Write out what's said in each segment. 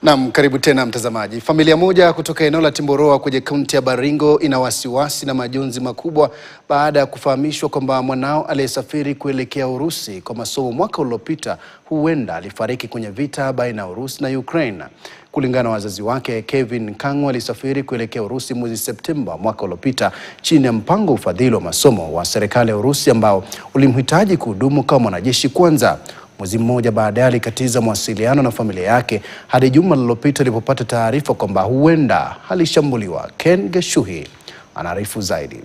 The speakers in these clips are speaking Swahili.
Naam, karibu tena mtazamaji. Familia moja kutoka eneo la Timboroa kwenye kaunti ya Baringo ina wasiwasi na majonzi makubwa baada ya kufahamishwa kwamba mwanao aliyesafiri kuelekea Urusi kwa masomo mwaka uliopita huenda alifariki kwenye vita baina ya Urusi na Ukraine. Kulingana na wazazi wake, Kevin Kang'u alisafiri kuelekea Urusi mwezi Septemba mwaka uliopita chini ya mpango wa ufadhili wa masomo wa serikali ya Urusi ambao ulimhitaji kuhudumu kama mwanajeshi kwanza. Mwezi mmoja baadaye alikatiza mawasiliano na familia yake hadi juma lililopita alipopata taarifa kwamba huenda alishambuliwa. Ken Geshuhi anaarifu zaidi.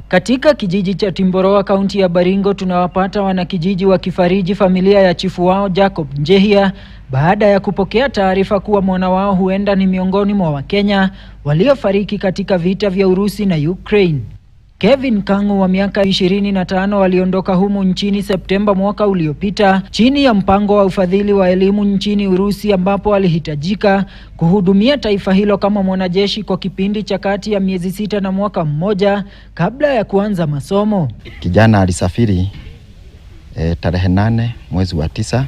Katika kijiji cha Timboroa, kaunti ya Baringo, tunawapata wanakijiji wakifariji familia ya chifu wao Jacob Njehia baada ya kupokea taarifa kuwa mwana wao huenda ni miongoni mwa Wakenya waliofariki katika vita vya Urusi na Ukraine. Kevin Kang'u wa miaka 25 waliondoka humu nchini Septemba mwaka uliopita chini ya mpango wa ufadhili wa elimu nchini Urusi, ambapo alihitajika kuhudumia taifa hilo kama mwanajeshi kwa kipindi cha kati ya miezi 6 na mwaka mmoja kabla ya kuanza masomo. Kijana alisafiri tarehe 8 mwezi wa 9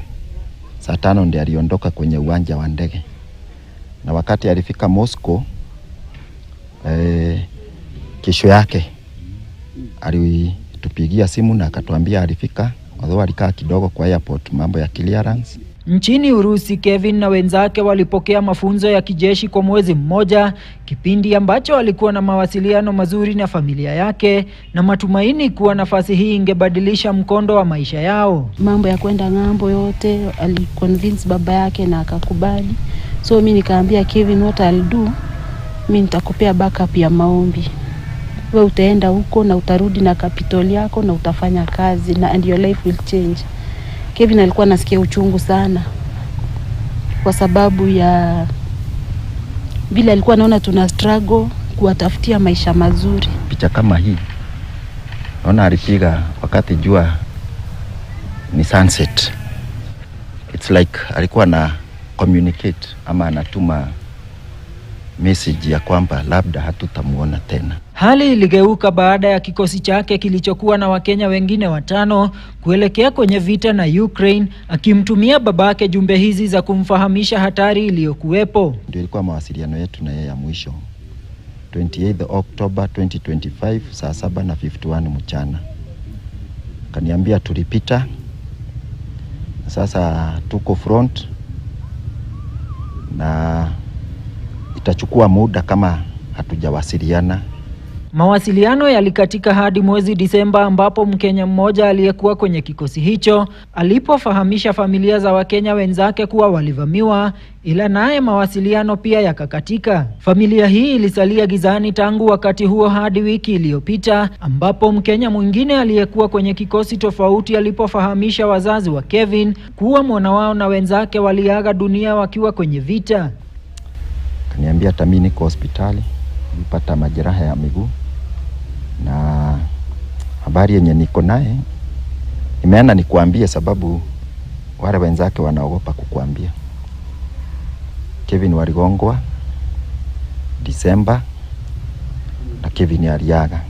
saa 5 ndiye aliondoka kwenye uwanja wa ndege, na wakati alifika Moscow kesho yake alitupigia simu na akatuambia alifika, although alikaa kidogo kwa airport mambo ya clearance. Nchini Urusi, Kevin na wenzake walipokea mafunzo ya kijeshi kwa mwezi mmoja, kipindi ambacho alikuwa na mawasiliano mazuri na familia yake na matumaini kuwa nafasi hii ingebadilisha mkondo wa maisha yao. Mambo ya kwenda ng'ambo yote aliconvince baba yake na akakubali. So mimi nikaambia Kevin, what I'll do, mimi nitakupea backup ya maombi. Wewe utaenda huko na utarudi na capital yako na utafanya kazi na and your life will change. Kevin alikuwa anasikia uchungu sana kwa sababu ya vile alikuwa anaona tuna struggle kuwatafutia maisha mazuri. Picha kama hii naona alipiga wakati jua ni sunset. It's like alikuwa na communicate ama anatuma message ya kwamba labda hatutamuona tena. Hali iligeuka baada ya kikosi chake kilichokuwa na Wakenya wengine 5 kuelekea kwenye vita na Ukraine, akimtumia babake jumbe hizi za kumfahamisha hatari iliyokuwepo. Ndio ilikuwa mawasiliano yetu na yeye ya mwisho 28 October 2025 saa 7:51 mchana. Kaniambia tulipita, sasa tuko front na itachukua muda kama hatujawasiliana. Mawasiliano yalikatika hadi mwezi Disemba, ambapo Mkenya mmoja aliyekuwa kwenye kikosi hicho alipofahamisha familia za Wakenya wenzake kuwa walivamiwa, ila naye mawasiliano pia yakakatika. Familia hii ilisalia gizani tangu wakati huo hadi wiki iliyopita, ambapo Mkenya mwingine aliyekuwa kwenye kikosi tofauti alipofahamisha wazazi wa Kevin kuwa mwana wao na wenzake waliaga dunia wakiwa kwenye vita. Kaniambia mimi niko hospitali, nilipata majeraha ya miguu, na habari yenye niko naye nimeenda nikuambie sababu wale wenzake wanaogopa kukuambia. Kevin waligongwa Disemba na Kevin aliaga.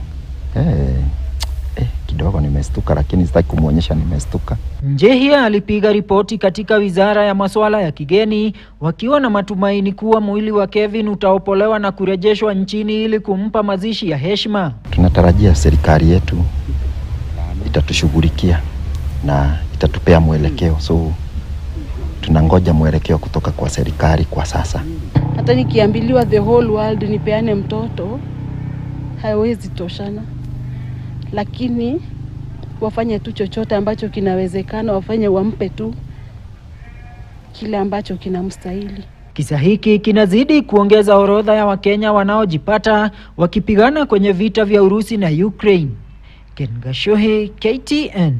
Kidogo nimestuka, lakini sitaki kumuonyesha nimestuka. Njehia alipiga ripoti katika wizara ya masuala ya kigeni wakiwa na matumaini kuwa mwili wa Kevin utaopolewa na kurejeshwa nchini ili kumpa mazishi ya heshima. Tunatarajia serikali yetu itatushughulikia na itatupea mwelekeo, so tunangoja mwelekeo kutoka kwa serikali kwa sasa. Hata nikiambiliwa the whole world nipeane mtoto haiwezi toshana, lakini wafanye tu chochote ambacho kinawezekana, wafanye wampe tu kile ambacho kinamstahili. Kisa hiki kinazidi kuongeza orodha ya Wakenya wanaojipata wakipigana kwenye vita vya Urusi na Ukraine. Ken Geshuhi, KTN.